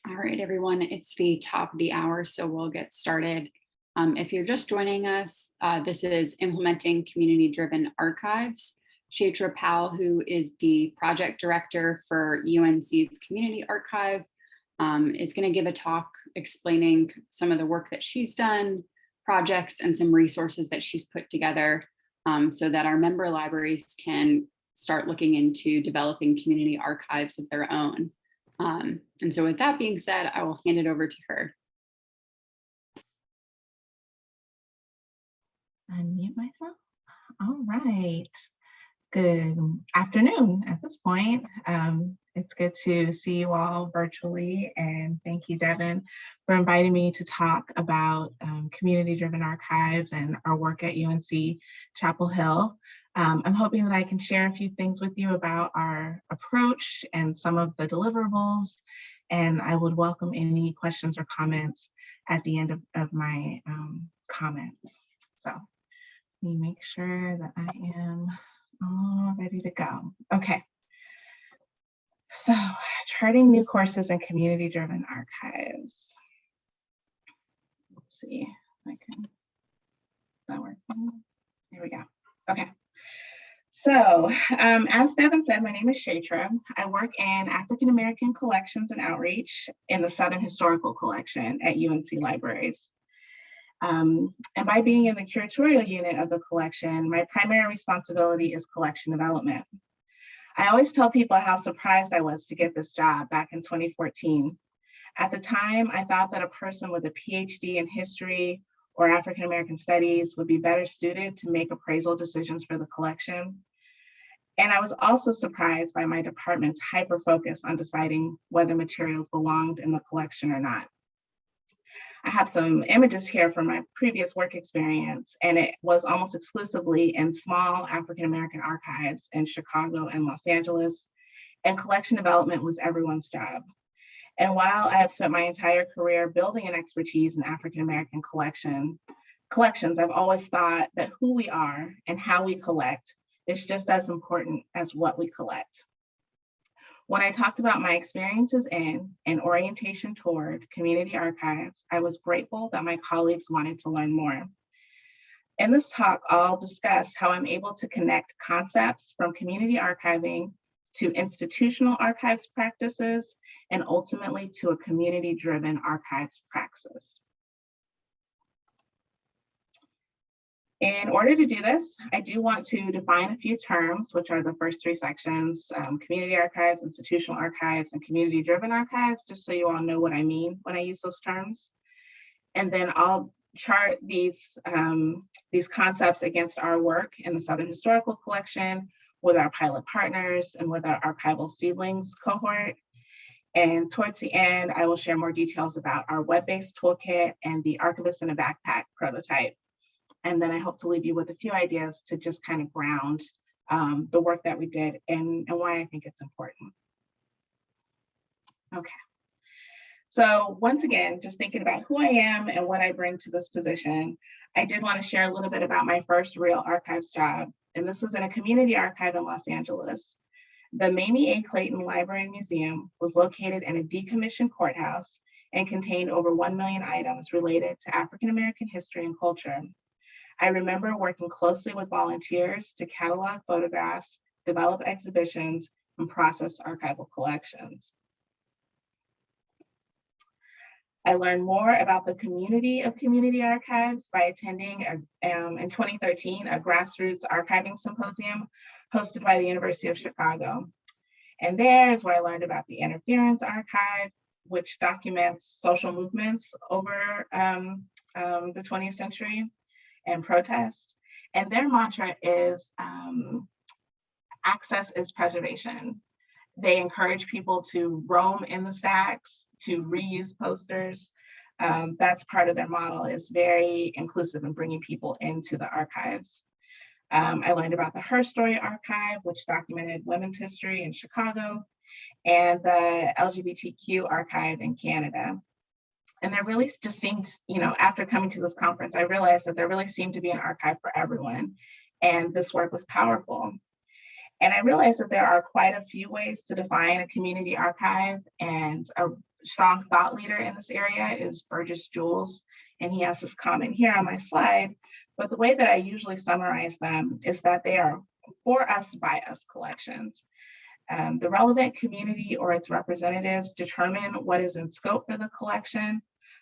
All right, everyone, it's the top of the hour, so we'll get started. If you're just joining us, this is Implementing Community-Driven Archives. Chaitra Powell, who is the project director for UNC's Community Archive, is going to give a talk explaining some of the work that she's done, projects, and some resources that she's put together so that our member libraries can start looking into developing community archives of their own. And so with that being said, I will hand it over to her. Unmute myself. All right. Good afternoon at this point. It's good to see you all virtually, and thank you, Devin, for inviting me to talk about community-driven archives and our work at UNC-Chapel Hill. I'm hoping that I can share a few things with you about our approach and some of the deliverables, and I would welcome any questions or comments at the end of my comments. So let me make sure that I am all ready to go. Okay. So charting new courses in community-driven archives. Let's see if I can, is that working? Here we go. Okay. So as Devin said, my name is Chaitra. I work in African American collections and outreach in the Southern Historical Collection at UNC Libraries. And by being in the curatorial unit of the collection, my primary responsibility is collection development. I always tell people how surprised I was to get this job back in 2014. At the time, I thought that a person with a PhD in history or African American studies would be better suited to make appraisal decisions for the collection. And I was also surprised by my department's hyper focus on deciding whether materials belonged in the collection or not. I have some images here from my previous work experience, and it was almost exclusively in small African American archives in Chicago and Los Angeles, and collection development was everyone's job. And while I have spent my entire career building an expertise in African American collections, I've always thought that who we are and how we collect is just as important as what we collect. When I talked about my experiences in and orientation toward community archives, I was grateful that my colleagues wanted to learn more. In this talk, I'll discuss how I'm able to connect concepts from community archiving to institutional archives practices and ultimately to a community-driven archives praxis. In order to do this, I do want to define a few terms, which are the first three sections, community archives, institutional archives, and community-driven archives, just so you all know what I mean when I use those terms. And then I'll chart these concepts against our work in the Southern Historical Collection with our pilot partners and with our archival seedlings cohort. And towards the end, I will share more details about our web-based toolkit and the Archivist in a Backpack prototype. And then I hope to leave you with a few ideas to just kind of ground the work that we did and why I think it's important. Okay. So once again, just thinking about who I am and what I bring to this position, I did want to share a little bit about my first real archives job. And this was in a community archive in Los Angeles. The Mamie A. Clayton Library and Museum was located in a decommissioned courthouse and contained over 1 million items related to African American history and culture. I remember working closely with volunteers to catalog photographs, develop exhibitions, and process archival collections. I learned more about the community of community archives by attending in 2013 a grassroots archiving symposium hosted by the University of Chicago. And there is where I learned about the Interference Archive, which documents social movements over the 20th century and protest. And their mantra is access is preservation. They encourage people to roam in the stacks, to reuse posters. That's part of their model, is very inclusive in bringing people into the archives. I learned about the Her Story Archive, which documented women's history in Chicago, and the LGBTQ Archive in Canada. And there really just seemed, after coming to this conference, I realized that there really seemed to be an archive for everyone. And this work was powerful. And I realized that there are quite a few ways to define a community archive, and strong thought leader in this area is Burgess Jules, and he has this comment here on my slide. But the way that I usually summarize them is that they are for us, by us collections. The relevant community or its representatives determine what is in scope for the collection,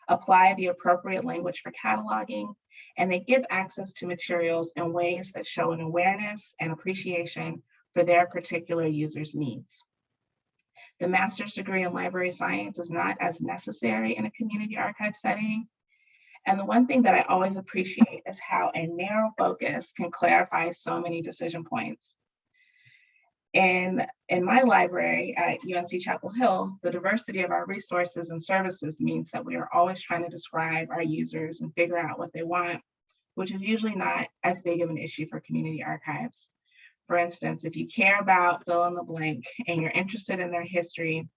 apply the appropriate language for cataloging, and they give access to materials in ways that show an awareness and appreciation for their particular user's needs. The master's degree in library science is not as necessary in a community archive setting. And the one thing that I always appreciate is how a narrow focus can clarify so many decision points. In my library at UNC-Chapel Hill, the diversity of our resources and services means that we are always trying to describe our users and figure out what they want, which is usually not as big of an issue for community archives. For instance, if you care about fill in the blank and you're interested in their history,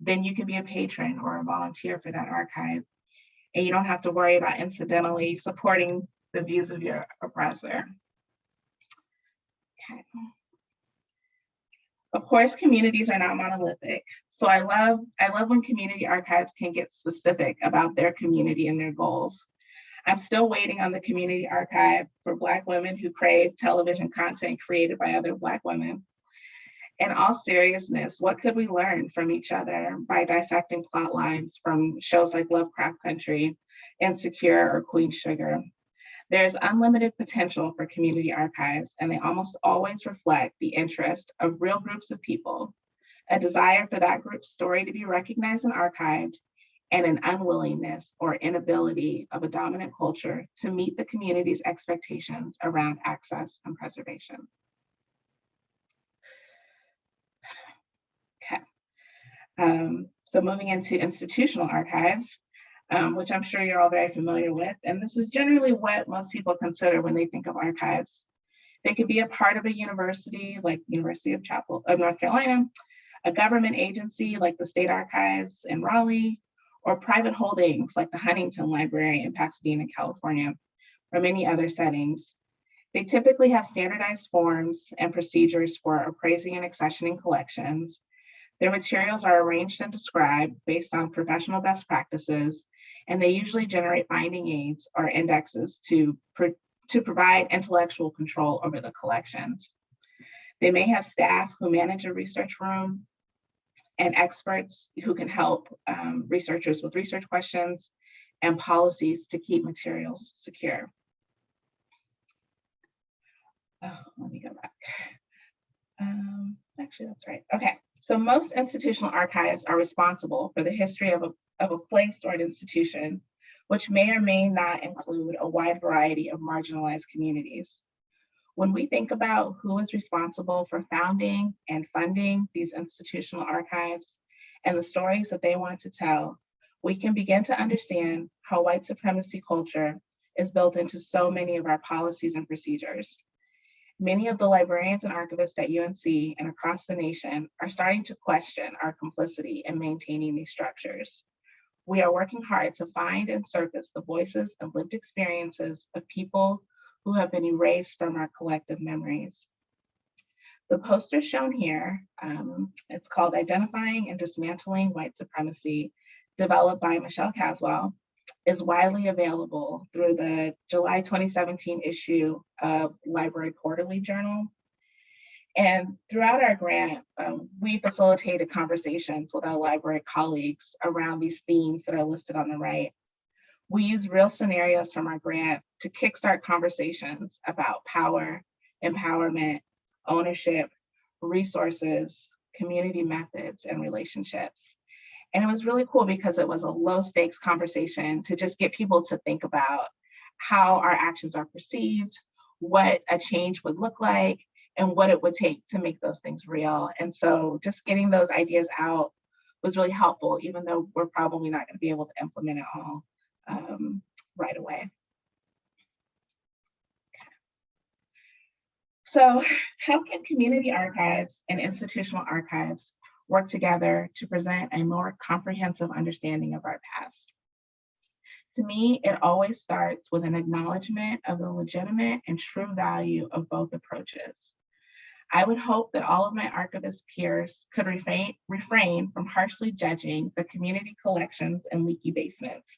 then you can be a patron or a volunteer for that archive. And you don't have to worry about incidentally supporting the views of your oppressor. Okay. Of course, communities are not monolithic. So I love when community archives can get specific about their community and their goals. I'm still waiting on the community archive for Black women who crave television content created by other Black women. In all seriousness, what could we learn from each other by dissecting plot lines from shows like Lovecraft Country, Insecure, or Queen Sugar? There's unlimited potential for community archives, and they almost always reflect the interest of real groups of people, a desire for that group's story to be recognized and archived, and an unwillingness or inability of a dominant culture to meet the community's expectations around access and preservation. Okay, so moving into institutional archives, which I'm sure you're all very familiar with, and this is generally what most people consider when they think of archives. They could be a part of a university like University of North Carolina, a government agency like the State Archives in Raleigh, or private holdings like the Huntington Library in Pasadena, California, or many other settings. They typically have standardized forms and procedures for appraising and accessioning collections. Their materials are arranged and described based on professional best practices, and they usually generate finding aids or indexes to provide intellectual control over the collections. They may have staff who manage a research room and experts who can help researchers with research questions and policies to keep materials secure. Oh, let me go back. Actually, that's right. Okay, so most institutional archives are responsible for the history of a place or an institution, which may or may not include a wide variety of marginalized communities. When we think about who is responsible for founding and funding these institutional archives and the stories that they want to tell, we can begin to understand how white supremacy culture is built into so many of our policies and procedures. Many of the librarians and archivists at UNC and across the nation are starting to question our complicity in maintaining these structures. We are working hard to find and surface the voices and lived experiences of people who have been erased from our collective memories. The poster shown here, it's called Identifying and Dismantling White Supremacy, developed by Michelle Caswell, is widely available through the July 2017 issue of Library Quarterly Journal. And throughout our grant, we facilitated conversations with our library colleagues around these themes that are listed on the right. We use real scenarios from our grant to kickstart conversations about power, empowerment, ownership, resources, community methods, and relationships. And it was really cool because it was a low stakes conversation to just get people to think about how our actions are perceived, what a change would look like, and what it would take to make those things real. And so just getting those ideas out was really helpful, even though we're probably not going to be able to implement it all right away. So how can community archives and institutional archives work together to present a more comprehensive understanding of our past? To me, it always starts with an acknowledgement of the legitimate and true value of both approaches. I would hope that all of my archivist peers could refrain from harshly judging the community collections and leaky basements,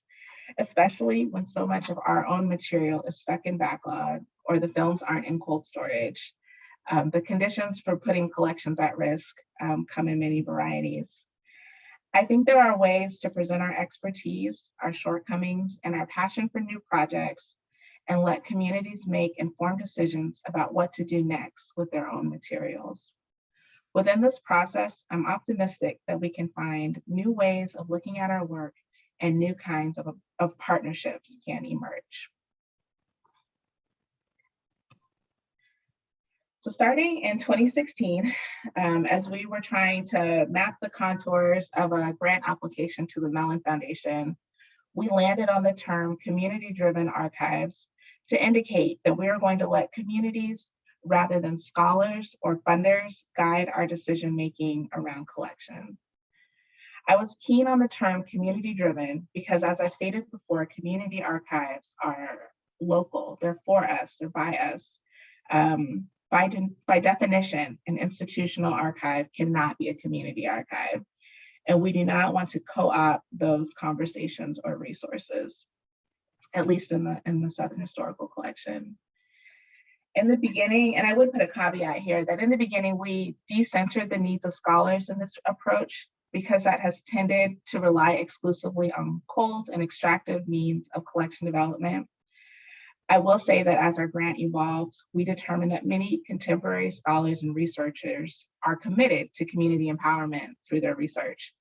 especially when so much of our own material is stuck in backlog or the films aren't in cold storage. The conditions for putting collections at risk come in many varieties. I think there are ways to present our expertise, our shortcomings, and our passion for new projects and let communities make informed decisions about what to do next with their own materials. Within this process, I'm optimistic that we can find new ways of looking at our work and new kinds of partnerships can emerge. So starting in 2016, as we were trying to map the contours of a grant application to the Mellon Foundation, we landed on the term community-driven archives to indicate that we are going to let communities rather than scholars or funders guide our decision-making around collection. I was keen on the term community-driven because, as I've stated before, community archives are local, they're for us, they're by us. By definition, an institutional archive cannot be a community archive, and we do not want to co-opt those conversations or resources, at least in the Southern Historical Collection. In the beginning, and I would put a caveat here, that in the beginning we decentered the needs of scholars in this approach because that has tended to rely exclusively on cold and extractive means of collection development. I will say that as our grant evolved, we determined that many contemporary scholars and researchers are committed to community empowerment through their research,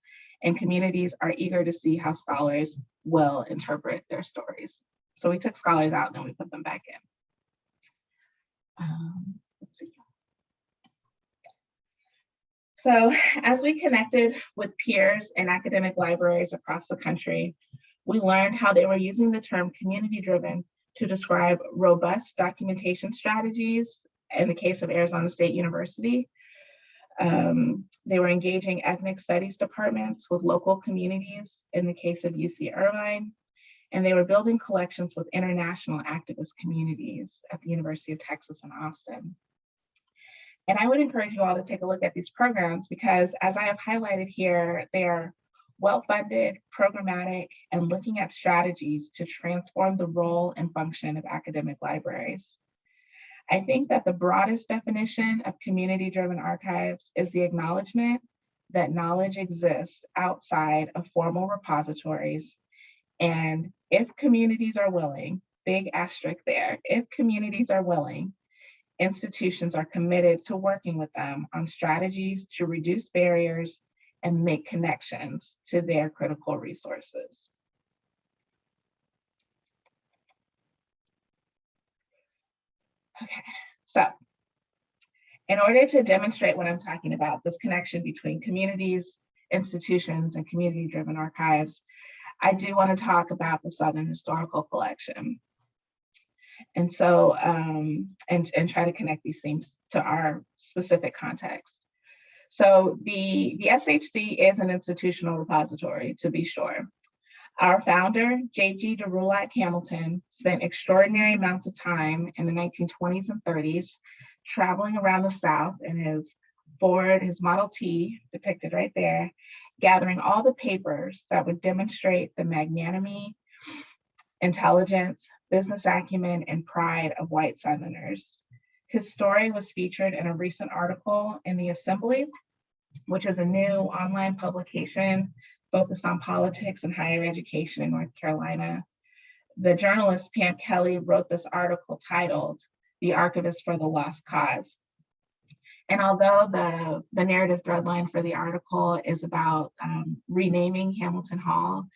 and communities are eager to see how scholars will interpret their stories. So we took scholars out and then we put them back in. Let's see. So as we connected with peers in academic libraries across the country, we learned how they were using the term community-driven to describe robust documentation strategies in the case of Arizona State University. They were engaging ethnic studies departments with local communities in the case of UC Irvine, and they were building collections with international activist communities at the University of Texas in Austin. And I would encourage you all to take a look at these programs because, as I have highlighted here, they are well-funded, programmatic, and looking at strategies to transform the role and function of academic libraries. I think that the broadest definition of community-driven archives is the acknowledgement that knowledge exists outside of formal repositories. And if communities are willing, big asterisk there, if communities are willing, institutions are committed to working with them on strategies to reduce barriers and make connections to their critical resources. Okay, so in order to demonstrate what I'm talking about, this connection between communities, institutions, and community-driven archives, I do want to talk about the Southern Historical Collection. And so, and try to connect these themes to our specific context. So the SHC is an institutional repository, to be sure. Our founder, J.G. DeRulac Hamilton, spent extraordinary amounts of time in the 1920s and 30s traveling around the South in his Ford, his Model T, depicted right there, gathering all the papers that would demonstrate the magnanimity, intelligence, business acumen, and pride of white Southerners. His story was featured in a recent article in The Assembly, which is a new online publication focused on politics and higher education in North Carolina. The journalist Pam Kelly wrote this article titled, "The Archivist for the Lost Cause." And although the narrative threadline for the article is about renaming Hamilton Hall,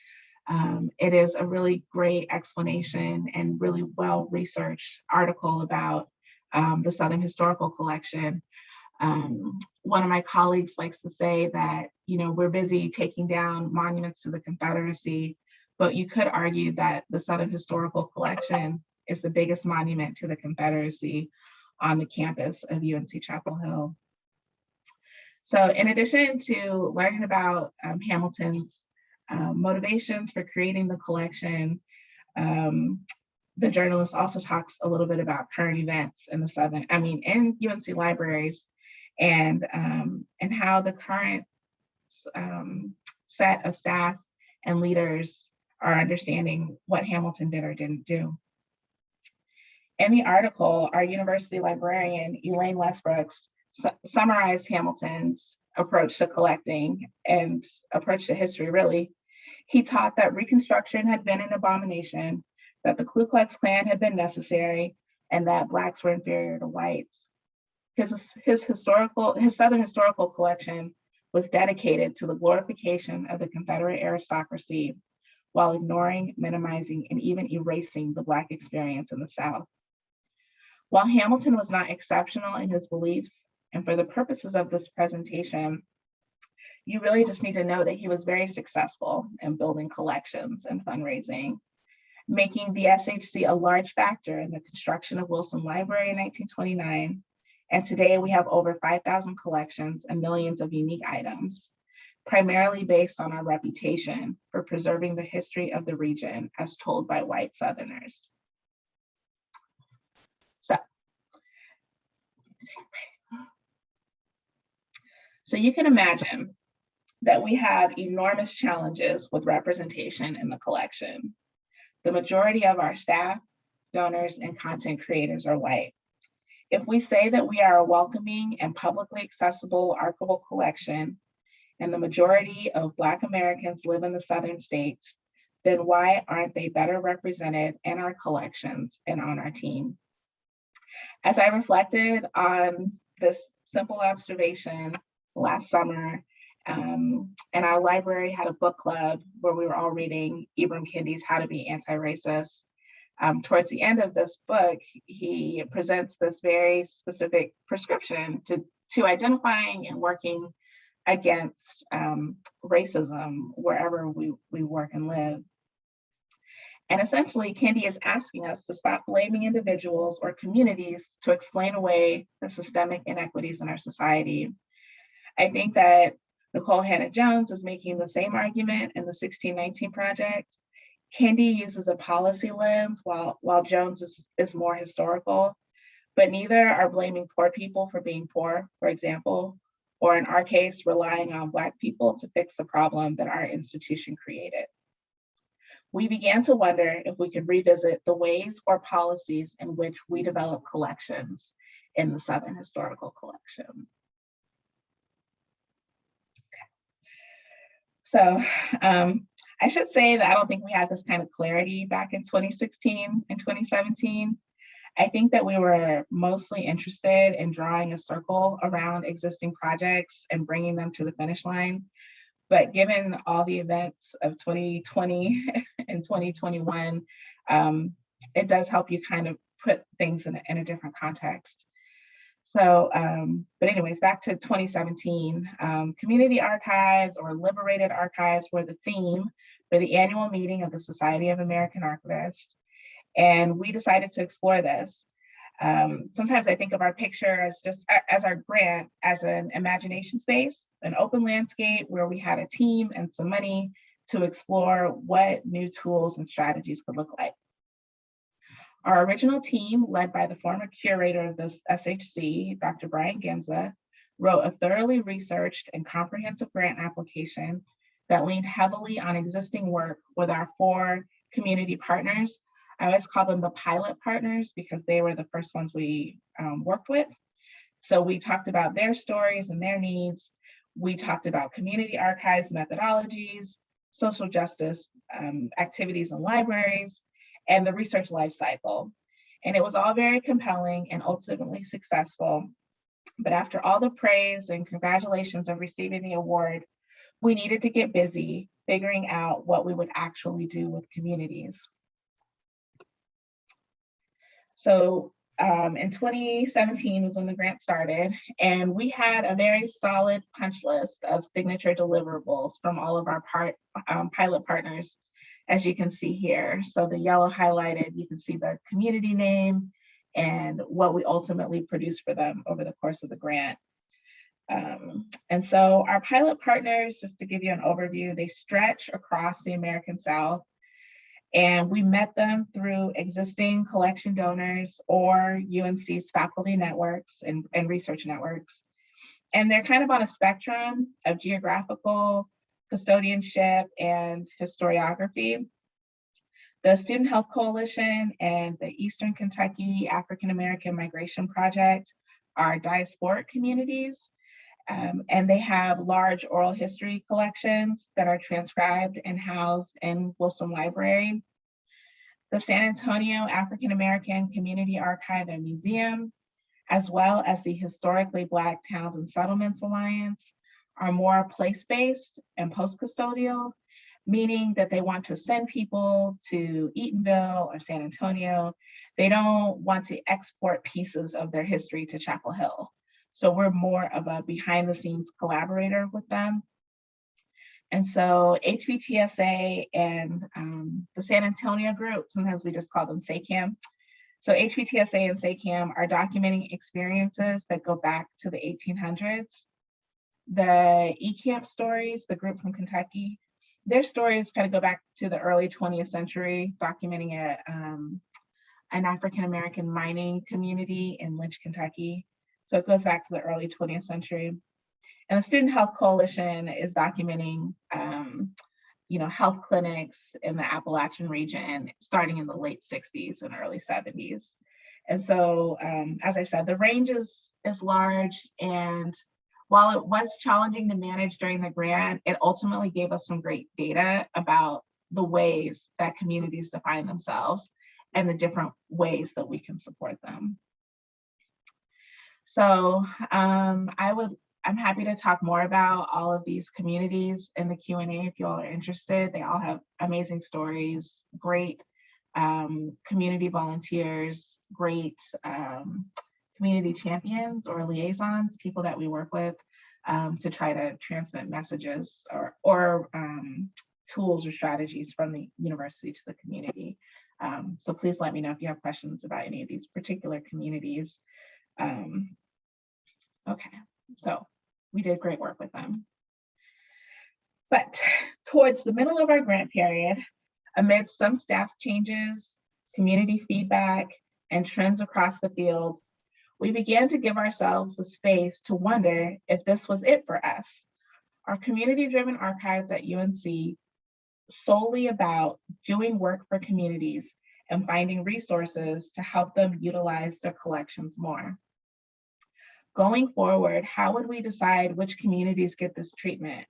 it is a really great explanation and really well-researched article about the Southern Historical Collection. One of my colleagues likes to say that, you know, we're busy taking down monuments to the Confederacy, but you could argue that the Southern Historical Collection is the biggest monument to the Confederacy on the campus of UNC-Chapel Hill. So in addition to learning about Hamilton's motivations for creating the collection, the journalist also talks a little bit about current events in in UNC libraries and how the current set of staff and leaders are understanding what Hamilton did or didn't do. In the article, our university librarian, Elaine Westbrooks, summarized Hamilton's approach to collecting and approach to history, really. He taught that Reconstruction had been an abomination, that the Ku Klux Klan had been necessary, and that Blacks were inferior to whites. His Southern historical collection was dedicated to the glorification of the Confederate aristocracy while ignoring, minimizing, and even erasing the Black experience in the South. While Hamilton was not exceptional in his beliefs, and for the purposes of this presentation, you really just need to know that he was very successful in building collections and fundraising, making the SHC a large factor in the construction of Wilson Library in 1929. And today we have over 5,000 collections and millions of unique items, primarily based on our reputation for preserving the history of the region as told by white Southerners. So you can imagine that we have enormous challenges with representation in the collection. The majority of our staff, donors, and content creators are white. If we say that we are a welcoming and publicly accessible archival collection, and the majority of Black Americans live in the Southern states, then why aren't they better represented in our collections and on our team? As I reflected on this simple observation last summer, and our library had a book club where we were all reading Ibram Kendi's How to Be Anti-Racist. Towards the end of this book, he presents this very specific prescription to identifying and working against racism wherever we work and live. And essentially, Kendi is asking us to stop blaming individuals or communities to explain away the systemic inequities in our society. I think that Nicole Hannah-Jones is making the same argument in the 1619 Project. Kendi uses a policy lens while Jones is more historical, but neither are blaming poor people for being poor, for example, or in our case, relying on Black people to fix the problem that our institution created. We began to wonder if we could revisit the ways or policies in which we develop collections in the Southern Historical Collection. So I should say that I don't think we had this kind of clarity back in 2016 and 2017. I think that we were mostly interested in drawing a circle around existing projects and bringing them to the finish line. But given all the events of 2020 and 2021, it does help you kind of put things in a different context. So, but anyways, back to 2017, community archives or liberated archives were the theme for the annual meeting of the Society of American Archivists. And we decided to explore this. Sometimes I think of our picture as our grant as an imagination space, an open landscape where we had a team and some money to explore what new tools and strategies could look like. Our original team, led by the former curator of the SHC, Dr. Brian Genza, wrote a thoroughly researched and comprehensive grant application that leaned heavily on existing work with our 4 community partners. I always call them the pilot partners because they were the first ones we worked with. So we talked about their stories and their needs. We talked about community archives methodologies, social justice activities in libraries, and the research life cycle. And it was all very compelling and ultimately successful. But after all the praise and congratulations of receiving the award, we needed to get busy figuring out what we would actually do with communities. So in 2017 was when the grant started, and we had a very solid punch list of signature deliverables from all of our pilot partners, as you can see here. So the yellow highlighted, you can see the community name and what we ultimately produced for them over the course of the grant. And so our pilot partners, just to give you an overview, they stretch across the American South. And we met them through existing collection donors or UNC's faculty networks and research networks. And they're kind of on a spectrum of geographical, custodianship, and historiography. The Student Health Coalition and the Eastern Kentucky African American Migration Project are diasporic communities, and they have large oral history collections that are transcribed and housed in Wilson Library. The San Antonio African American Community Archive and Museum, as well as the Historically Black Towns and Settlements Alliance, are more place-based and post-custodial, meaning that they want to send people to Eatonville or San Antonio. They don't want to export pieces of their history to Chapel Hill. So we're more of a behind-the-scenes collaborator with them. And so HBTSA and the San Antonio group, sometimes we just call them SACAM. So HBTSA and SACAM are documenting experiences that go back to the 1800s. The eCamp stories, the group from Kentucky, their stories kind of go back to the early 20th century, documenting an African-American mining community in Lynch, Kentucky. So it goes back to the early 20th century. And the Student Health Coalition is documenting health clinics in the Appalachian region, starting in the late 60s and early 70s. And so, as I said, the range is large, and while it was challenging to manage during the grant, it ultimately gave us some great data about the ways that communities define themselves and the different ways that we can support them. So I'm happy to talk more about all of these communities in the Q&A if you all are interested. They all have amazing stories, great community volunteers, great community champions or liaisons, people that we work with to try to transmit messages or tools or strategies from the university to the community. So please let me know if you have questions about any of these particular communities. Okay, so we did great work with them. But towards the middle of our grant period, amid some staff changes, community feedback, and trends across the field, we began to give ourselves the space to wonder if this was it for us. Our community-driven archives at UNC solely about doing work for communities and finding resources to help them utilize their collections more. Going forward, how would we decide which communities get this treatment?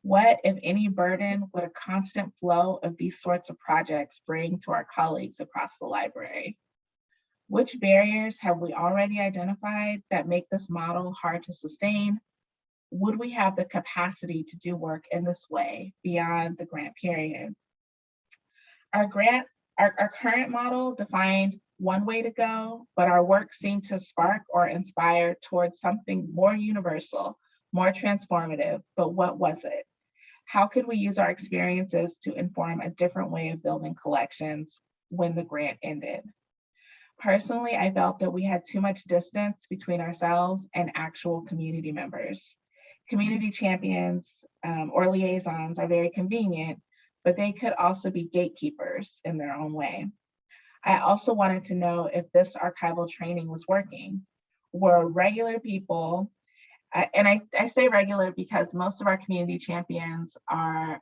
What, if any, burden would a constant flow of these sorts of projects bring to our colleagues across the library? Which barriers have we already identified that make this model hard to sustain? Would we have the capacity to do work in this way beyond the grant period? Our current model defined one way to go, but our work seemed to spark or inspire towards something more universal, more transformative, but what was it? How could we use our experiences to inform a different way of building collections when the grant ended? Personally, I felt that we had too much distance between ourselves and actual community members. Community champions or liaisons are very convenient, but they could also be gatekeepers in their own way. I also wanted to know if this archival training was working. Were regular people, and I say regular because most of our community champions are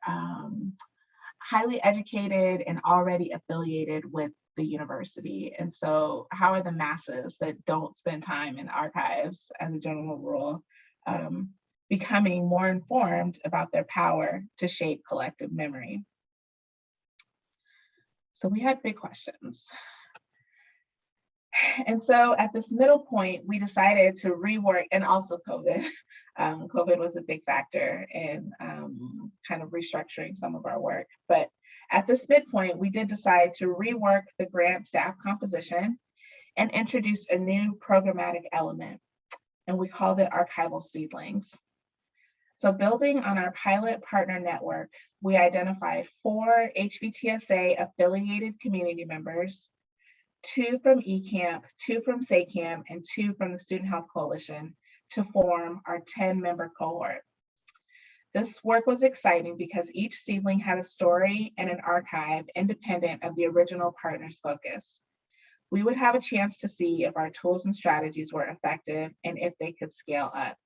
highly educated and already affiliated with the university. And so how are the masses that don't spend time in archives as a general rule becoming more informed about their power to shape collective memory? So we had big questions. And so at this middle point, we decided to rework, and also COVID. COVID was a big factor in kind of restructuring some of our work. But at this midpoint, we did decide to rework the grant staff composition and introduce a new programmatic element, and we called it archival seedlings. So building on our pilot partner network, we identified 4 HBTSA affiliated community members, 2 from eCamp, 2 from SACAM, and 2 from the Student Health Coalition to form our 10-member cohort. This work was exciting because each seedling had a story and an archive independent of the original partner's focus. We would have a chance to see if our tools and strategies were effective and if they could scale up.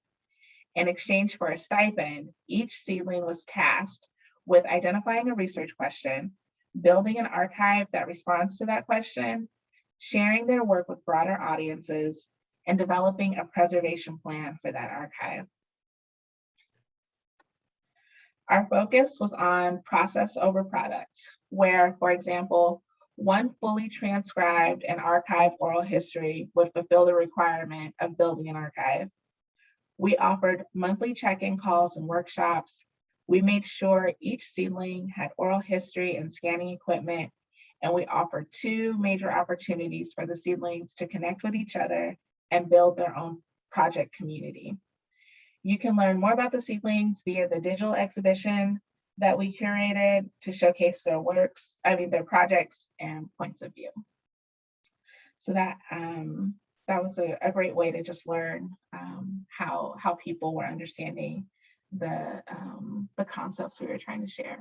In exchange for a stipend, each seedling was tasked with identifying a research question, building an archive that responds to that question, sharing their work with broader audiences, and developing a preservation plan for that archive. Our focus was on process over product, where, for example, one fully transcribed and archived oral history would fulfill the requirement of building an archive. We offered monthly check-in calls and workshops. We made sure each seedling had oral history and scanning equipment, and we offered 2 major opportunities for the seedlings to connect with each other and build their own project community. You can learn more about the seedlings via the digital exhibition that we curated to showcase their their projects and points of view. So that was a great way to just learn how people were understanding the concepts we were trying to share.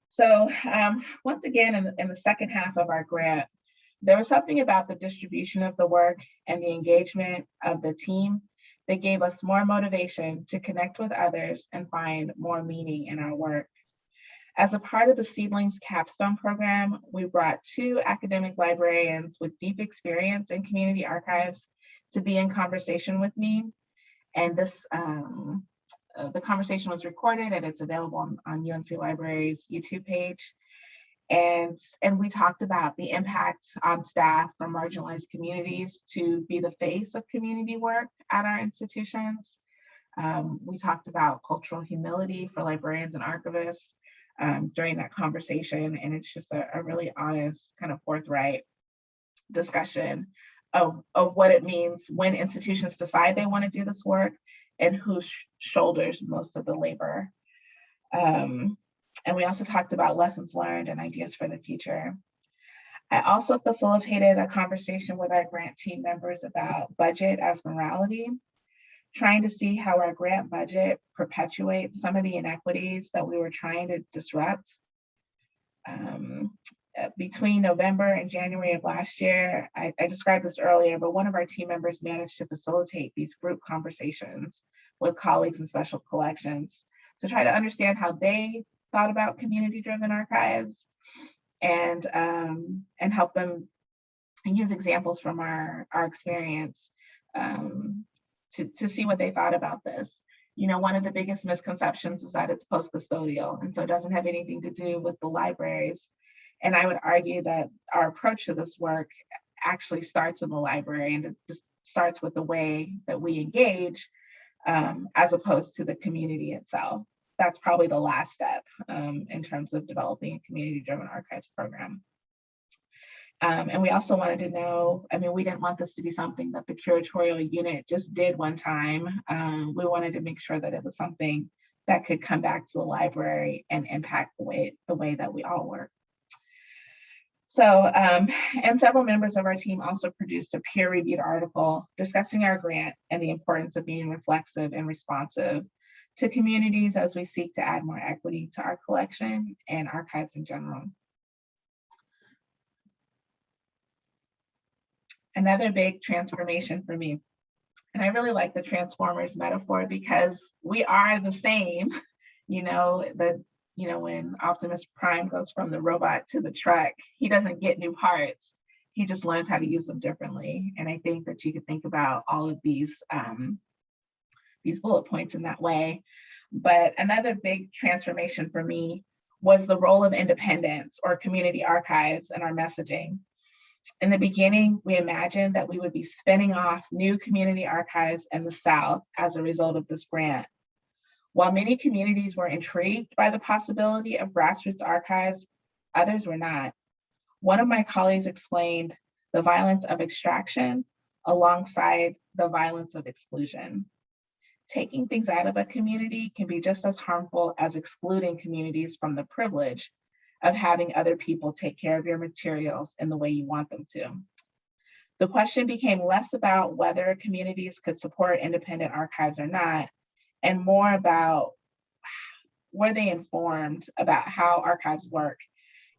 So once again, in the second half of our grant, there was something about the distribution of the work and the engagement of the team that gave us more motivation to connect with others and find more meaning in our work. As a part of the Seedlings Capstone program, we brought 2 academic librarians with deep experience in community archives to be in conversation with me. And this, the conversation was recorded and it's available on UNC Library's YouTube page. And we talked about the impact on staff from marginalized communities to be the face of community work at our institutions. We talked about cultural humility for librarians and archivists during that conversation. And it's just a really honest, kind of forthright discussion of what it means when institutions decide they want to do this work and who shoulders most of the labor. And we also talked about lessons learned and ideas for the future. I also facilitated a conversation with our grant team members about budget as morality, trying to see how our grant budget perpetuates some of the inequities that we were trying to disrupt. Between November and January of last year, I described this earlier, but one of our team members managed to facilitate these group conversations with colleagues in special collections to try to understand how they thought about community-driven archives and help them use examples from our experience to see what they thought about this. You know, one of the biggest misconceptions is that it's post-custodial, and so it doesn't have anything to do with the libraries. And I would argue that our approach to this work actually starts in the library, and it just starts with the way that we engage as opposed to the community itself. That's probably the last step in terms of developing a community-driven archives program. And we also wanted to know, I mean, we didn't want this to be something that the curatorial unit just did one time. We wanted to make sure that it was something that could come back to the library and impact the way that we all work. So, and several members of our team also produced a peer-reviewed article discussing our grant and the importance of being reflexive and responsive to communities as we seek to add more equity to our collection and archives in general. Another big transformation for me, and I really like the Transformers metaphor because we are the same, when Optimus Prime goes from the robot to the truck, he doesn't get new parts, he just learns how to use them differently. And I think that you could think about all of these bullet points in that way. But another big transformation for me was the role of independence or community archives in our messaging. In the beginning, we imagined that we would be spinning off new community archives in the South as a result of this grant. While many communities were intrigued by the possibility of grassroots archives, others were not. One of my colleagues explained the violence of extraction alongside the violence of exclusion. Taking things out of a community can be just as harmful as excluding communities from the privilege of having other people take care of your materials in the way you want them to. The question became less about whether communities could support independent archives or not, and more about were they informed about how archives work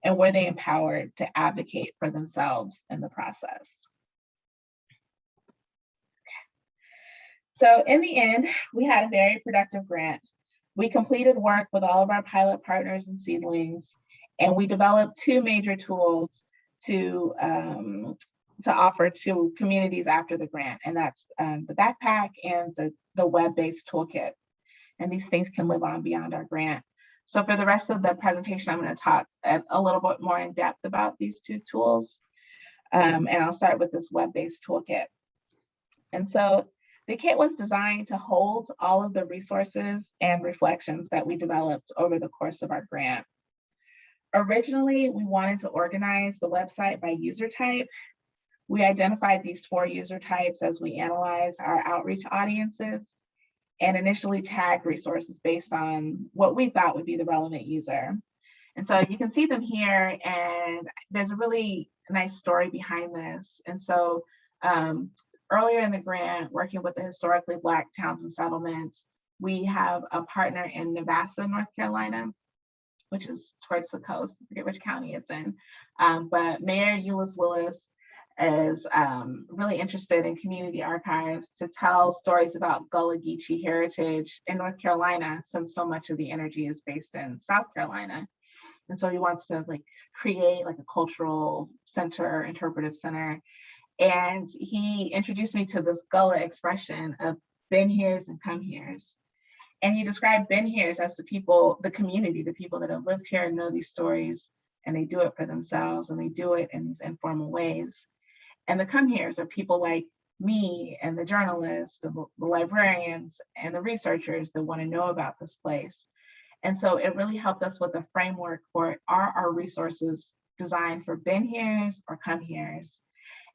and were they empowered to advocate for themselves in the process. So in the end, we had a very productive grant. We completed work with all of our pilot partners and seedlings, and we developed two major tools to offer to communities after the grant, and that's the backpack and the web-based toolkit. And these things can live on beyond our grant. So for the rest of the presentation, I'm going to talk a little bit more in depth about these two tools. And I'll start with this web-based toolkit. And so the kit was designed to hold all of the resources and reflections that we developed over the course of our grant. Originally, we wanted to organize the website by user type. We identified these 4 user types as we analyzed our outreach audiences, and initially tagged resources based on what we thought would be the relevant user. And so you can see them here, and there's a really nice story behind this. And so earlier in the grant, working with the historically Black towns and settlements, we have a partner in Nevada, North Carolina, which is towards the coast. I forget which county it's in. But Mayor Euless Willis is really interested in community archives to tell stories about Gullah Geechee heritage in North Carolina, since so much of the energy is based in South Carolina. And so he wants to create a cultural center, interpretive center. And he introduced me to this Gullah expression of been here's and come here's. And he described been here's as the people, the community, the people that have lived here and know these stories, and they do it for themselves, and they do it in these informal ways. And the come here's are people like me and the journalists, the librarians, and the researchers that want to know about this place. And so it really helped us with a framework for are our resources designed for been here's or come here's.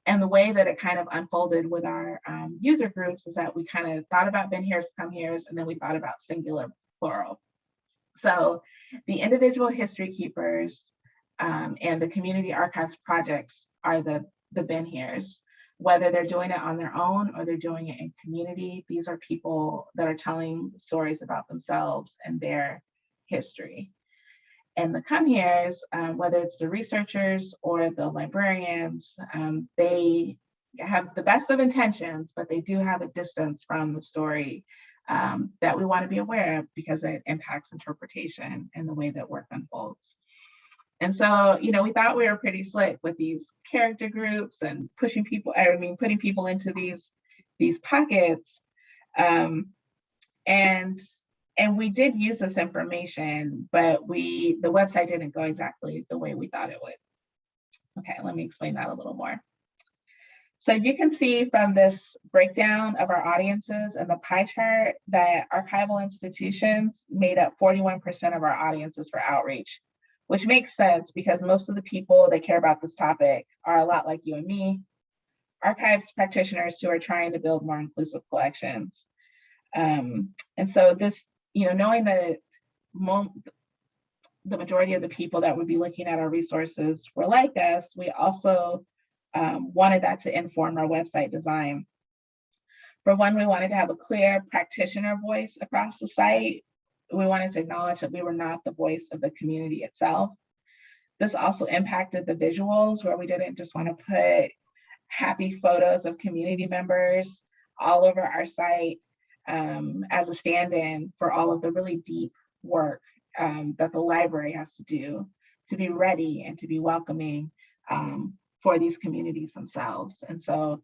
And the way that it kind of unfolded with our user groups is that we kind of thought about been here's, come here's, and then we thought about singular, plural. So the individual history keepers and the community archives projects are the been here's. Whether they're doing it on their own or they're doing it in community, these are people that are telling stories about themselves and their history. And the come here's, whether it's the researchers or the librarians, they have the best of intentions, but they do have a distance from the story that we want to be aware of because it impacts interpretation and the way that work unfolds. And so, we thought we were pretty slick with these character groups and putting people into these pockets. And we did use this information, but the website didn't go exactly the way we thought it would. Okay, let me explain that a little more. So you can see from this breakdown of our audiences and the pie chart that archival institutions made up 41% of our audiences for outreach, which makes sense because most of the people that care about this topic are a lot like you and me, archives practitioners who are trying to build more inclusive collections. And so this, knowing that the majority of the people that would be looking at our resources were like us, we also wanted that to inform our website design. For one, we wanted to have a clear practitioner voice across the site. We wanted to acknowledge that we were not the voice of the community itself. This also impacted the visuals, where we didn't just want to put happy photos of community members all over our site as a stand-in for all of the really deep work that the library has to do to be ready and to be welcoming for these communities themselves. And so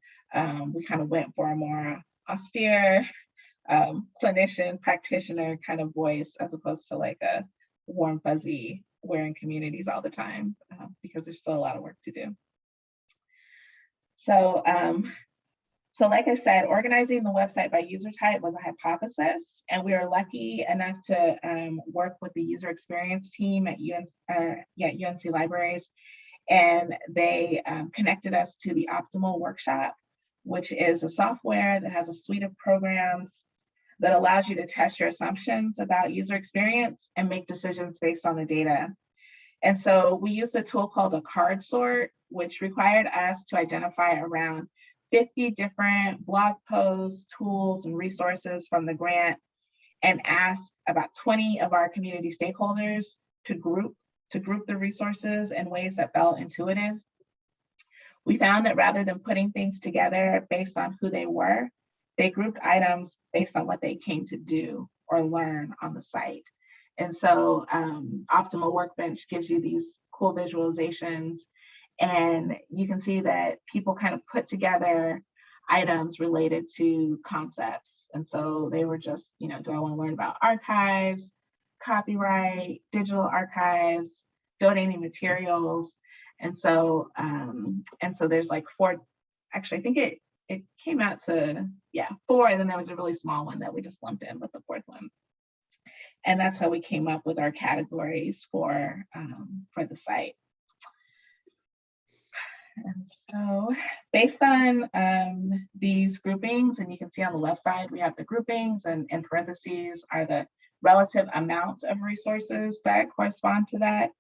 we kind of went for a more austere clinician, practitioner kind of voice, as opposed to a warm, fuzzy, we're in communities all the time, because there's still a lot of work to do. So like I said, organizing the website by user type was a hypothesis, and we were lucky enough to work with the user experience team at UNC Libraries, and they connected us to the Optimal Workshop, which is a software that has a suite of programs that allows you to test your assumptions about user experience and make decisions based on the data. And so we used a tool called a card sort, which required us to identify around 50 different blog posts, tools, and resources from the grant, and ask about 20 of our community stakeholders to group the resources in ways that felt intuitive. We found that rather than putting things together based on who they were, they grouped items based on what they came to do or learn on the site. And so Optimal Workbench gives you these cool visualizations, and you can see that people kind of put together items related to concepts. And so they were just, do I want to learn about archives, copyright, digital archives, donating materials? And so there's like 4, actually, I think it came out to, 4, and then there was a really small one that we just lumped in with the 4th one. And that's how we came up with our categories for the site. And so based on these groupings, and you can see on the left side, we have the groupings, and in parentheses are the relative amount of resources that correspond to that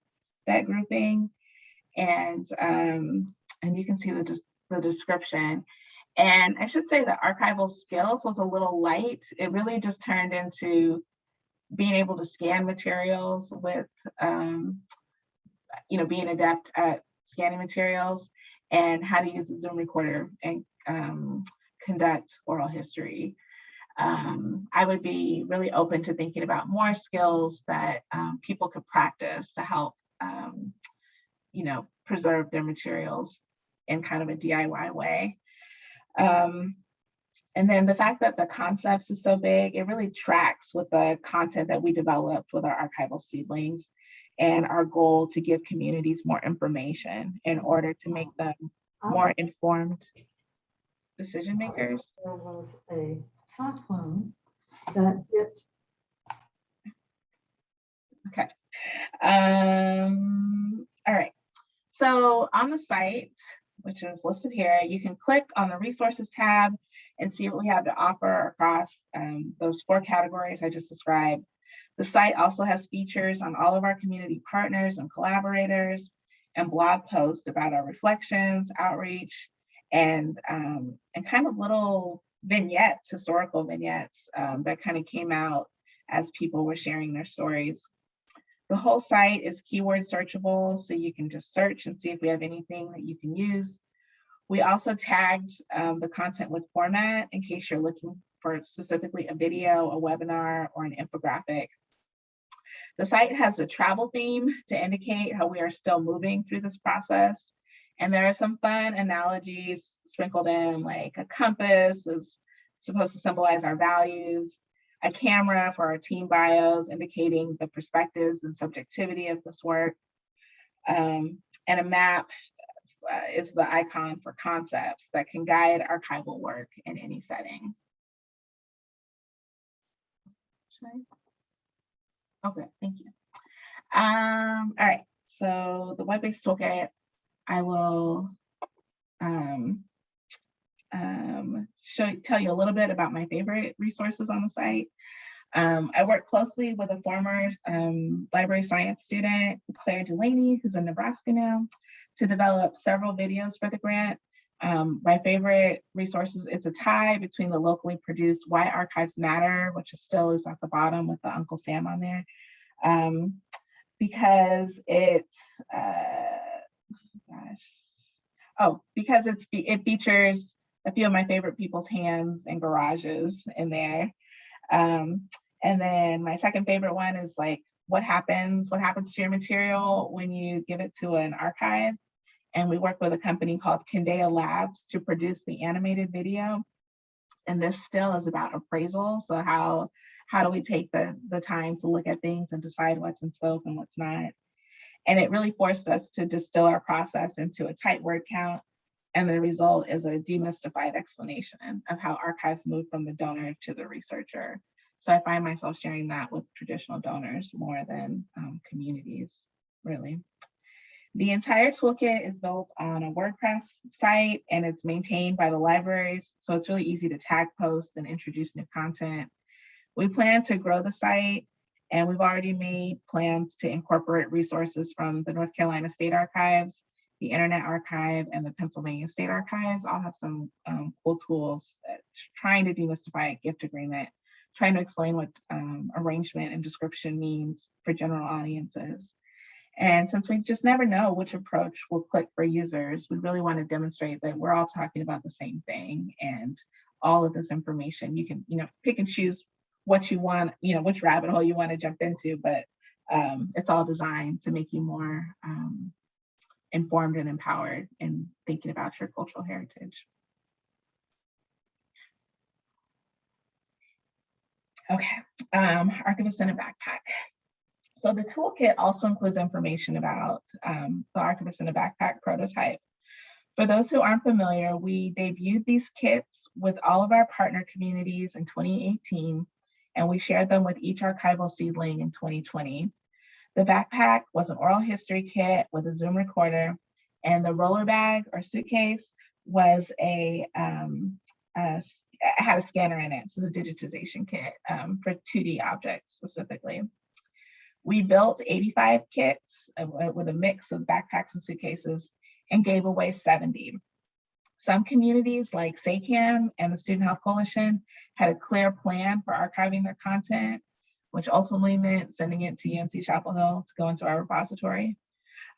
grouping. And you can see the description. And I should say that archival skills was a little light. It really just turned into being able to scan materials with, being adept at scanning materials, and how to use the Zoom recorder and conduct oral history. I would be really open to thinking about more skills that people could practice to help, preserve their materials in kind of a DIY way. And then the fact that the concepts is so big, it really tracks with the content that we developed with our archival seedlings, and our goal to give communities more information in order to make them more informed decision makers. There was a cyclone that hit. Okay. All right. So on the site, which is listed here, you can click on the resources tab and see what we have to offer across those 4 categories I just described. The site also has features on all of our community partners and collaborators, and blog posts about our reflections, outreach, and kind of little vignettes, historical vignettes that kind of came out as people were sharing their stories. The whole site is keyword searchable, so you can just search and see if we have anything that you can use. We also tagged the content with format in case you're looking for specifically a video, a webinar, or an infographic. The site has a travel theme to indicate how we are still moving through this process. And there are some fun analogies sprinkled in, like a compass is supposed to symbolize our values, a camera for our team bios, indicating the perspectives and subjectivity of this work, and a map is the icon for concepts that can guide archival work in any setting. Okay, thank you. All right, so the web-based toolkit, I will tell you a little bit about my favorite resources on the site. I work closely with a former library science student, Claire Delaney, who's in Nebraska now, to develop several videos for the grant. My favorite resources, it's a tie between the locally produced Why Archives Matter, which still is at the bottom with the Uncle Sam on there, because it features a few of my favorite people's hands and garages in there. And then my second favorite one is like, what happens to your material when you give it to an archive? And we work with a company called Kendaya Labs to produce the animated video. And this still is about appraisal. So how do we take the time to look at things and decide what's in scope and what's not? And it really forced us to distill our process into a tight word count. And the result is a demystified explanation of how archives move from the donor to the researcher. So I find myself sharing that with traditional donors more than communities, really. The entire toolkit is built on a WordPress site, and it's maintained by the libraries. So it's really easy to tag post and introduce new content. We plan to grow the site, and we've already made plans to incorporate resources from the North Carolina State Archives, the Internet Archive, and the Pennsylvania State Archives. All have some cool tools trying to demystify a gift agreement, trying to explain what arrangement and description means for general audiences. And since we just never know which approach will click for users, we really want to demonstrate that we're all talking about the same thing and all of this information. You can, pick and choose what you want, which rabbit hole you want to jump into, but it's all designed to make you more informed and empowered in thinking about your cultural heritage. Okay, Archivist in a backpack. So the toolkit also includes information about the Archivist in a backpack prototype. For those who aren't familiar, we debuted these kits with all of our partner communities in 2018, and we shared them with each archival seedling in 2020. The backpack was an oral history kit with a Zoom recorder, and the roller bag or suitcase was had a scanner in it. So it's a digitization kit for 2D objects specifically. We built 85 kits with a mix of backpacks and suitcases and gave away 70. Some communities like SACAM and the Student Health Coalition had a clear plan for archiving their content, which ultimately meant sending it to UNC-Chapel Hill to go into our repository.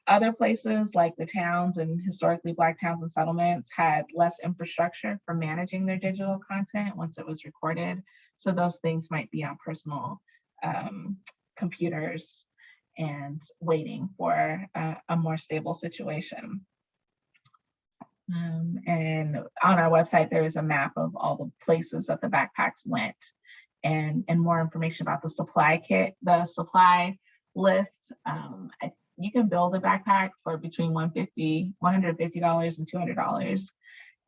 Other places like the towns and historically Black towns and settlements had less infrastructure for managing their digital content once it was recorded. So those things might be on personal computers and waiting for a more stable situation. And on our website, there is a map of all the places that the backpacks went and more information about the supply kit, the supply list. You can build a backpack for between $150 and $200.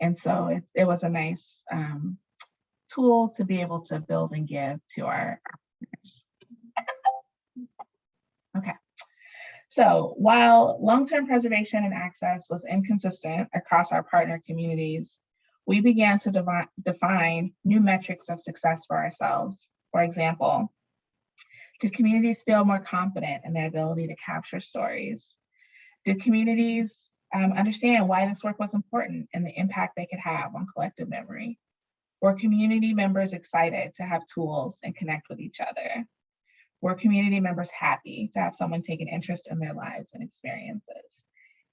And so it was a nice tool to be able to build and give to our partners. Okay. So while long-term preservation and access was inconsistent across our partner communities, we began to define new metrics of success for ourselves. For example, did communities feel more confident in their ability to capture stories? Did communities understand why this work was important and the impact they could have on collective memory? Were community members excited to have tools and connect with each other? Were community members happy to have someone take an interest in their lives and experiences?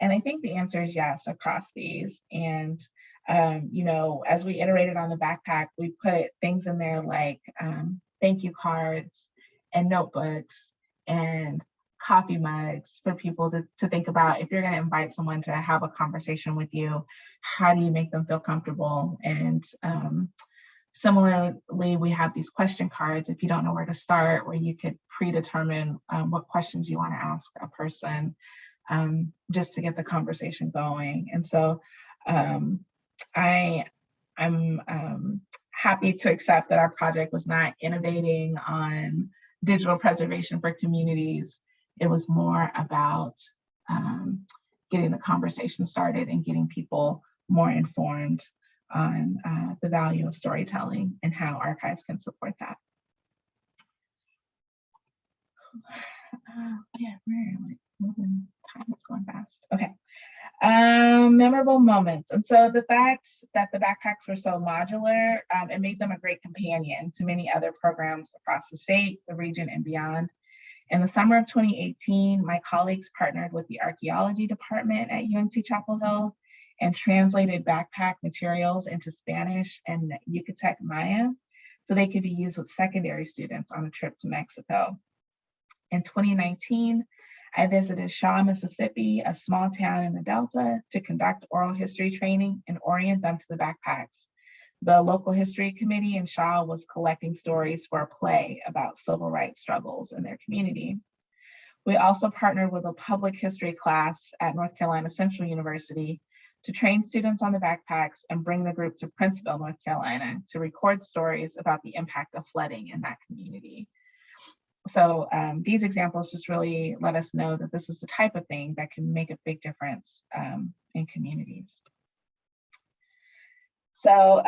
And I think the answer is yes across these. And as we iterated on the backpack, we put things in there like thank you cards and notebooks and coffee mugs for people to think about. If you're going to invite someone to have a conversation with you, how do you make them feel comfortable? And similarly, we have these question cards if you don't know where to start, where you could predetermine what questions you want to ask a person just to get the conversation going. And so I'm happy to accept that our project was not innovating on digital preservation for communities. It was more about getting the conversation started and getting people more informed on the value of storytelling and how archives can support that. Yeah, time is going fast. Okay. Memorable moments. And so the fact that the backpacks were so modular, it made them a great companion to many other programs across the state, the region, and beyond. In the summer of 2018, my colleagues partnered with the archaeology department at UNC-Chapel Hill and translated backpack materials into Spanish and Yucatec Maya so they could be used with secondary students on a trip to Mexico. In 2019, I visited Shaw, Mississippi, a small town in the Delta, to conduct oral history training and orient them to the backpacks. The local history committee in Shaw was collecting stories for a play about civil rights struggles in their community. We also partnered with a public history class at North Carolina Central University to train students on the backpacks and bring the group to Princeville, North Carolina, to record stories about the impact of flooding in that community. So these examples just really let us know that this is the type of thing that can make a big difference in communities. So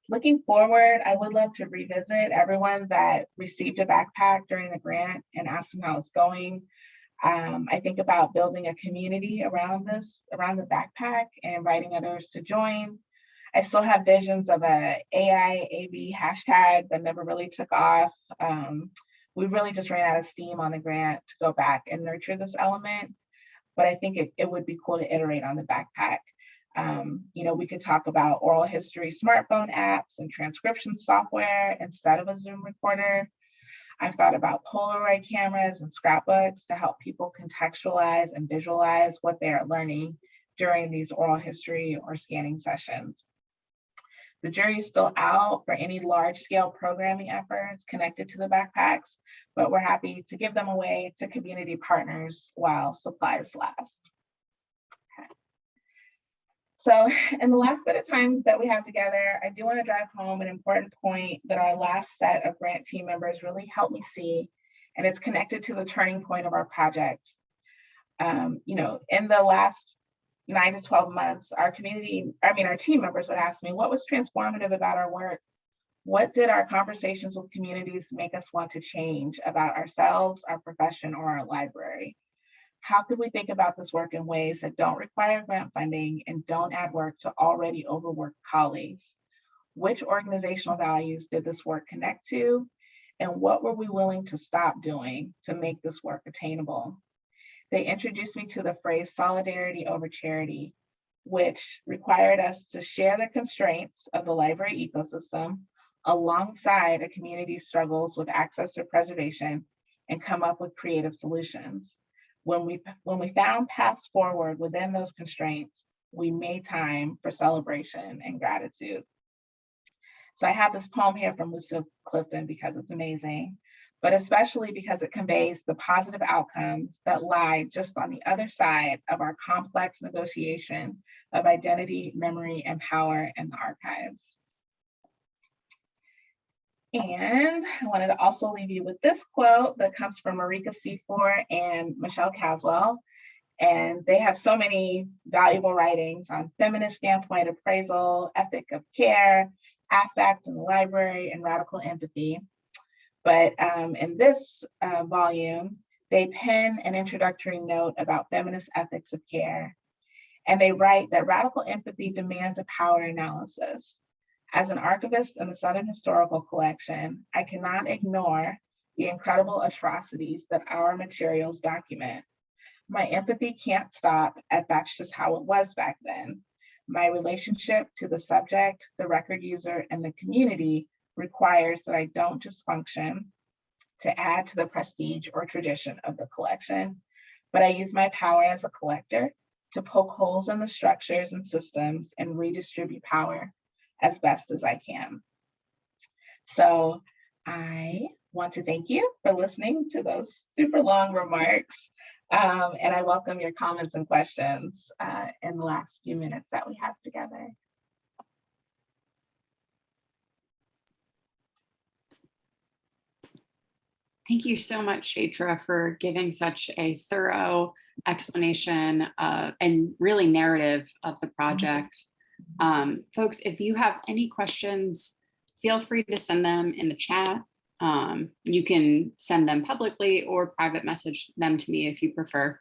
looking forward, I would love to revisit everyone that received a backpack during the grant and ask them how it's going. I think about building a community around the backpack and inviting others to join. I still have visions of a AIAB hashtag that never really took off. We really just ran out of steam on the grant to go back and nurture this element, but I think it would be cool to iterate on the backpack. We could talk about oral history smartphone apps and transcription software instead of a Zoom recorder. I've thought about Polaroid cameras and scrapbooks to help people contextualize and visualize what they are learning during these oral history or scanning sessions. The jury is still out for any large-scale programming efforts connected to the backpacks, but we're happy to give them away to community partners while supplies last. So in the last bit of time that we have together, I do want to drive home an important point that our last set of grant team members really helped me see, and it's connected to the turning point of our project. In the last 9 to 12 months, our team members would ask me, what was transformative about our work? What did our conversations with communities make us want to change about ourselves, our profession, or our library? How could we think about this work in ways that don't require grant funding and don't add work to already overworked colleagues? Which organizational values did this work connect to? And what were we willing to stop doing to make this work attainable? They introduced me to the phrase solidarity over charity, which required us to share the constraints of the library ecosystem alongside a community's struggles with access to preservation and come up with creative solutions. When we found paths forward within those constraints, we made time for celebration and gratitude. So I have this poem here from Lucille Clifton because it's amazing, but especially because it conveys the positive outcomes that lie just on the other side of our complex negotiation of identity, memory, and power in the archives. And I wanted to also leave you with this quote that comes from Marika Seafor and Michelle Caswell. And they have so many valuable writings on feminist standpoint appraisal, ethic of care, affect in the library, and radical empathy. But in this volume, they pen an introductory note about feminist ethics of care. And they write that radical empathy demands a power analysis. As an archivist in the Southern Historical Collection, I cannot ignore the incredible atrocities that our materials document. My empathy can't stop at that's just how it was back then. My relationship to the subject, the record user, and the community requires that I don't just function to add to the prestige or tradition of the collection, but I use my power as a collector to poke holes in the structures and systems and redistribute power as best as I can. So I want to thank you for listening to those super long remarks. And I welcome your comments and questions in the last few minutes that we have together. Thank you so much, Chaitra, for giving such a thorough explanation and really narrative of the project. Folks, if you have any questions, feel free to send them in the chat. You can send them publicly or private message them to me if you prefer.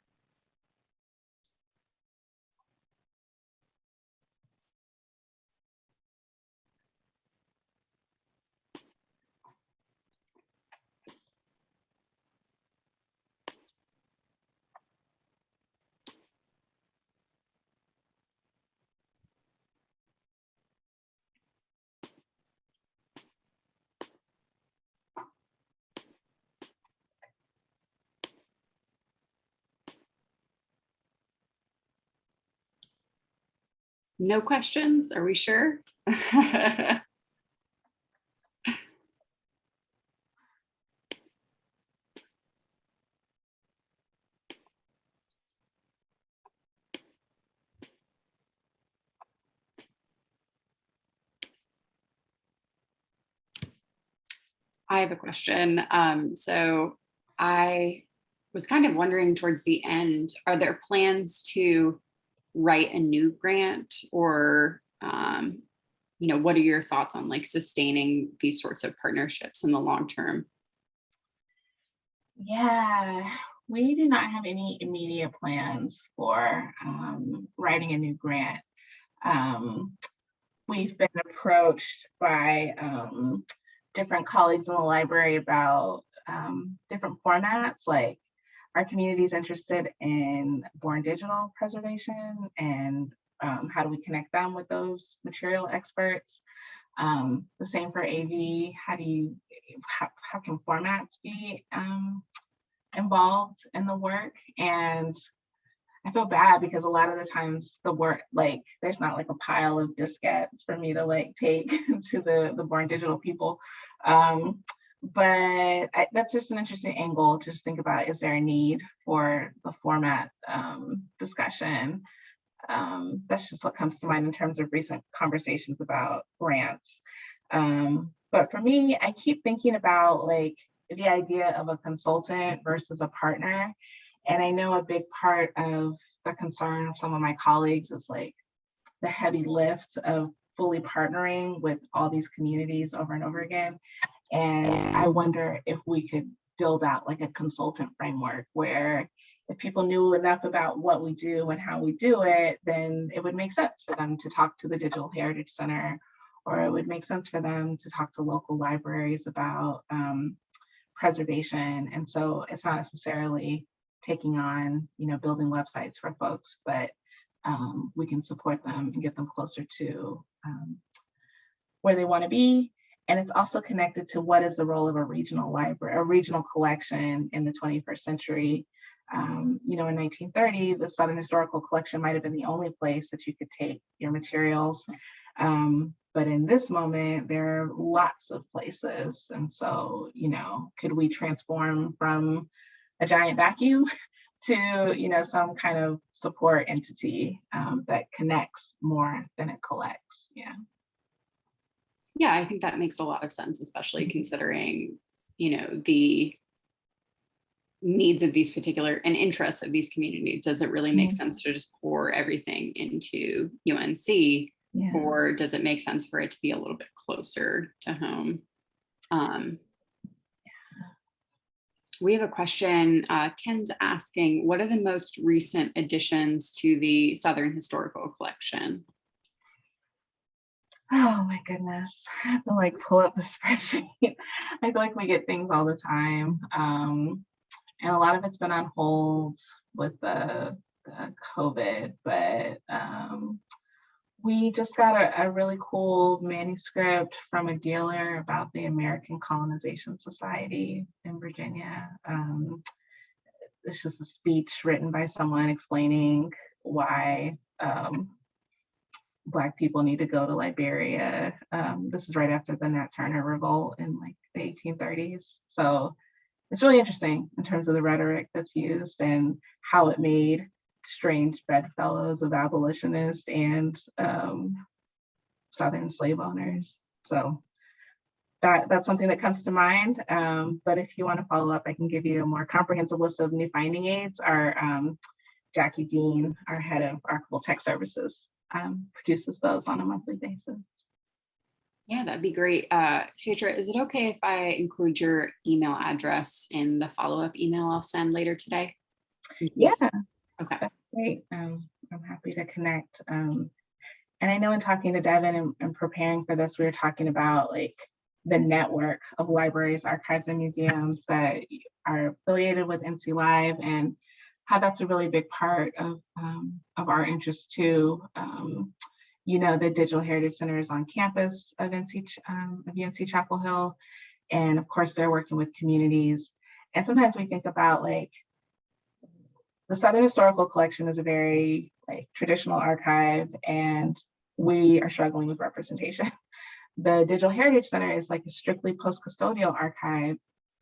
No questions? Are we sure? I have a question. So I was kind of wondering towards the end, are there plans to write a new grant, or what are your thoughts on like sustaining these sorts of partnerships in the long term? Yeah, we do not have any immediate plans for writing a new grant. We've been approached by different colleagues in the library about different formats, like our community is interested in born digital preservation and how do we connect them with those material experts? The same for AV. How can formats be involved in the work? And I feel bad because a lot of the times the work, like there's not like a pile of diskettes for me to like take to the Born Digital people. That's just an interesting angle to just think about, is there a need for the format discussion? That's just what comes to mind in terms of recent conversations about grants. But for me, I keep thinking about like the idea of a consultant versus a partner. And I know a big part of the concern of some of my colleagues is like the heavy lift of fully partnering with all these communities over and over again. And I wonder if we could build out like a consultant framework where if people knew enough about what we do and how we do it, then it would make sense for them to talk to the Digital Heritage Center, or it would make sense for them to talk to local libraries about preservation. And so it's not necessarily taking on, building websites for folks, but we can support them and get them closer to where they want to be. And it's also connected to what is the role of a regional library, a regional collection in the 21st century. In 1930, the Southern Historical Collection might have been the only place that you could take your materials. But in this moment, there are lots of places. And so, could we transform from a giant vacuum to, some kind of support entity that connects more than it collects? Yeah. Yeah, I think that makes a lot of sense, especially considering, the needs of these particular and interests of these communities. Does it really make sense to just pour everything into UNC? Yeah. Or does it make sense for it to be a little bit closer to home? We have a question. Ken's asking, what are the most recent additions to the Southern Historical Collection? Oh my goodness, I have to like pull up the spreadsheet. I feel like we get things all the time. And a lot of it's been on hold with the COVID, but we just got a really cool manuscript from a dealer about the American Colonization Society in Virginia. It's just a speech written by someone explaining why Black people need to go to Liberia. This is right after the Nat Turner revolt in like the 1830s. So it's really interesting in terms of the rhetoric that's used and how it made strange bedfellows of abolitionists and Southern slave owners. So that's something that comes to mind. But if you want to follow up, I can give you a more comprehensive list of new finding aids. Our Jackie Dean, our head of archival tech services, produces those on a monthly basis. Yeah, that'd be great. Chaitra, is it okay if I include your email address in the follow-up email I'll send later today? Yeah. Okay. That's great. I'm happy to connect. And I know in talking to Devin and preparing for this, we were talking about like the network of libraries, archives, and museums that are affiliated with NC Live, and how that's a really big part of our interest too. The Digital Heritage Center is on campus of UNC-Chapel Hill. And of course, they're working with communities. And sometimes we think about like, the Southern Historical Collection is a very like traditional archive, and we are struggling with representation. The Digital Heritage Center is like a strictly post-custodial archive,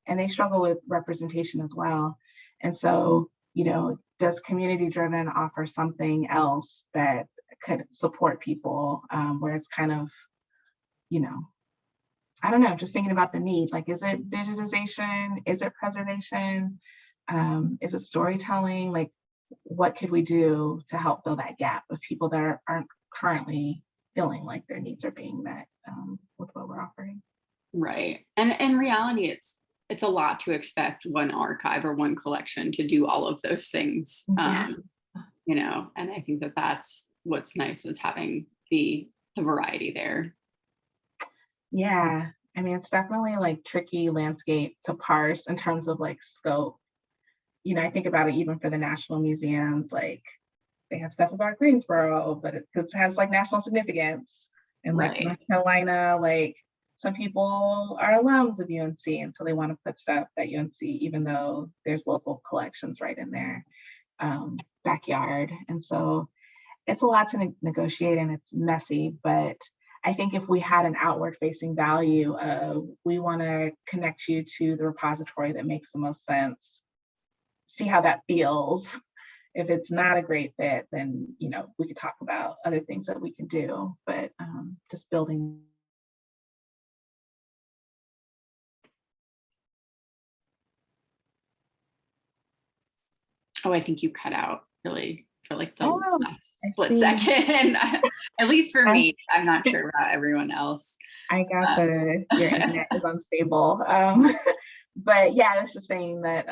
and they struggle with representation as well. And so, does community-driven offer something else that could support people where it's kind of, I don't know, just thinking about the need, like, is it digitization? Is it preservation? Is it storytelling? Like, what could we do to help fill that gap of people that aren't currently feeling like their needs are being met with what we're offering? Right. And in reality, it's a lot to expect one archive or one collection to do all of those things. Yeah. And I think that that's what's nice, is having the variety there. Yeah. I mean, it's definitely like tricky landscape to parse in terms of like scope. I think about it even for the national museums, like they have stuff about Greensboro, but it has like national significance. And like Right. North Carolina, like some people are alums of UNC, and so they want to put stuff at UNC, even though there's local collections right in their backyard. And so it's a lot to negotiate, and it's messy, but I think if we had an outward facing value of, we want to connect you to the repository that makes the most sense, see how that feels. If it's not a great fit, then, you know, we could talk about other things that we can do, but just building. Oh, I think you cut out really for like the Oh, last I split see. second. At least for I- me, I'm not sure about everyone else. I got your internet is unstable. But yeah, I was just saying that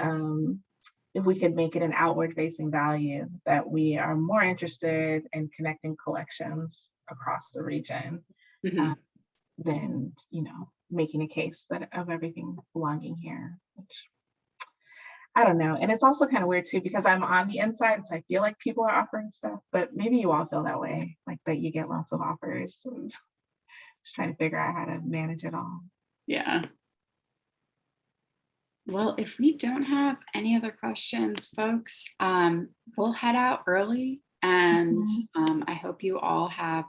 if we could make it an outward facing value, that we are more interested in connecting collections across the region Mhm. than, you know, making a case that of everything belonging here, which I don't know. And it's also kind of weird too, because I'm on the inside, so I feel like people are offering stuff, but maybe you all feel that way, like that you get lots of offers. So just trying to figure out how to manage it all. Yeah. Well, if we don't have any other questions, folks, we'll head out early, and I hope you all have a